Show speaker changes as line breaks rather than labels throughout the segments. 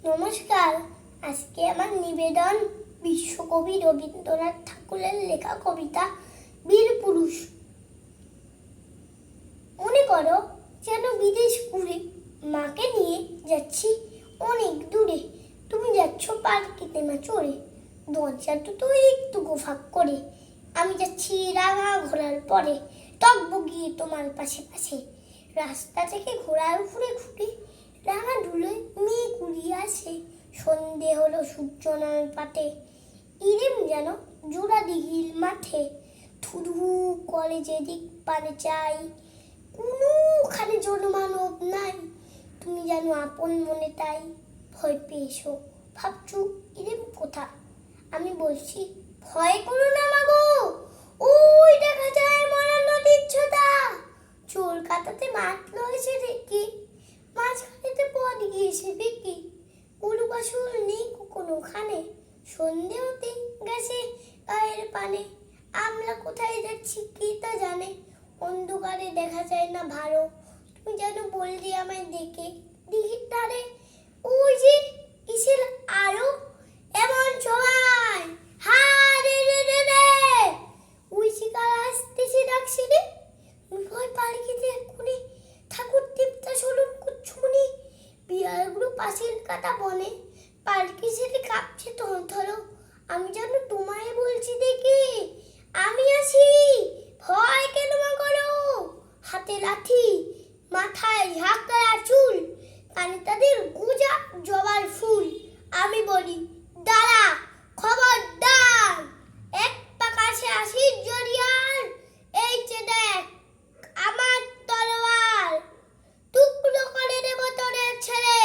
নমস্কার। আজকে আমার নিবেদন বিশ্বকবি রবীন্দ্রনাথ ঠাকুরের লেখা কবিতা বীর পুরুষ। মনে করো যেন বিদেশ ঘুরে মাকে নিয়ে যাচ্ছি অনেক দূরে। তুমি যাচ্ছ পালকিতে মা চড়ে, দরজা দুটো একটু গোফাক করে। আমি যাচ্ছি রাঙা ঘোড়ার পরে, টকবগিয়ে তোমার পাশে পাশে। রাস্তা থেকে ঘোড়ার ঘুরে ঘুরে রাঙা ধুলোয় মেয়ে কুড়িয়ে আসে। সন্ধে হলো, সূর্য নামে পাটে, ইরেম যেন জোড়া দিঘির মাঠে। থুধু করে যেদিক পানে চাই, কোনোখানে জনমানব নাই। তুমি যেন আপন মনে তাই ভয় পেয়েছো, ভাবছো ইরেম কোথা। আমি বলছি ভয় করো না মাগো, ওই দেখা যায় মরা নদীর ছোটা। চোর কাটাতে মাঠ রয়েছে দেখি, মাঝখানেতে পথ গিয়েছে বেঁকে। গরু বাছুর নেই কোনোখানে, সন্ধে হতে গেছে গায়ের পানে। আমরা কোথায় যাচ্ছি কে তা জানে, অন্ধকারে দেখা যায় না ভালো। তুমি যেন বললি আমায় দেখে দিঘির ধারে, ওই যে কিসের আলো এমন সবাই হারে রে রে রে। ওই শিকার আসতেছে ডাকছে রে, ভয় পালকিতে কোণে ঠাকুর টিপটা চলুন কুচ্ছুমনি। বিড়ালগুলো পাশের কাটা বনে, পালকি ছেড়ে কাঁপছে থরথর। আমি যেন তোমায় বলছি দেখে আমি আছি, ভয় কেন মা করো। হাতে লাঠি, মাথায় ঝাঁকড়া চুল, কানে তাদের গোজা জবার ফুল। আমি বলি দাঁড়া, খবরদার, এক পা কাছে আসিস জরিয়ার। এই যে দেখ আমার তলোয়ার, টুকরো করে দেব তোরে ছেড়ে।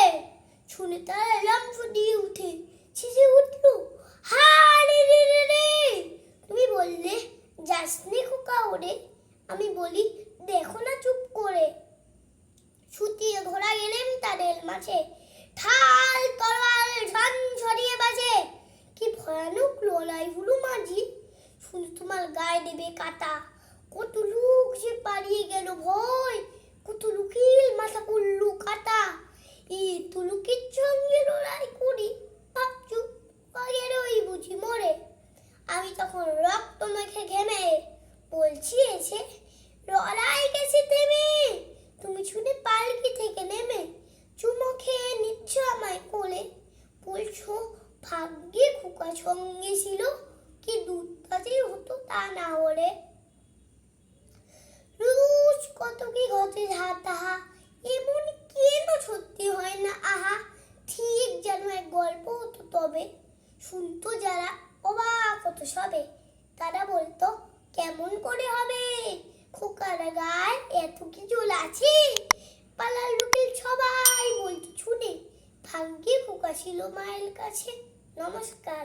শুনে তারা লম্ফ দিয়ে উঠে ছিঁচে উঠল, হারে রে রে রে। তুমি বললে যাসনি খোকা ওরে, আমি বলি দেখো না চুপ করে। ছুটিয়ে ঘোড়া গেলেন তাদের মাঝে, ঢাল তলোয়ার ঝন ঝরিয়ে বাজে। কি ভয়ানক লড়াই হলো মাঝি, শুধু তোমার গায়ে দেবে কাটা। কত লোক যে পালিয়ে গেল ভয়, কত লোকের মাথা পড়লো কাটা। এই তো লোকের সঙ্গে লড়াই করি, ভাবছো আগেরই বুঝি মরে। আমি তখন রক্ত মেখে ঘেমে বলছি এসে, লড়াই গেছে থেমে। তুমি শুনে পালকি থেকে নেমে চুমো খেয়ে নিচ্ছ আমায় কোলে। বলছো ভাগ্যে খোকা সঙ্গে ছিল, কি দুধ হতো তা না হলে। রোজ কত কি ঘটে তাহা, এমন কেন সত্যি হয় না আহা। ঠিক যেন এক গল্প হতো তবে, শুনতো যারা অবাক হতো সবে। তারা বলতো কেমন করে হবে, খোকার গায়ে এত কি জল আছে। পালার লোকের সবাই বলতো ছুটে, ভাগ্যে খোকা ছিল মায়ের কাছে। নমস্কার।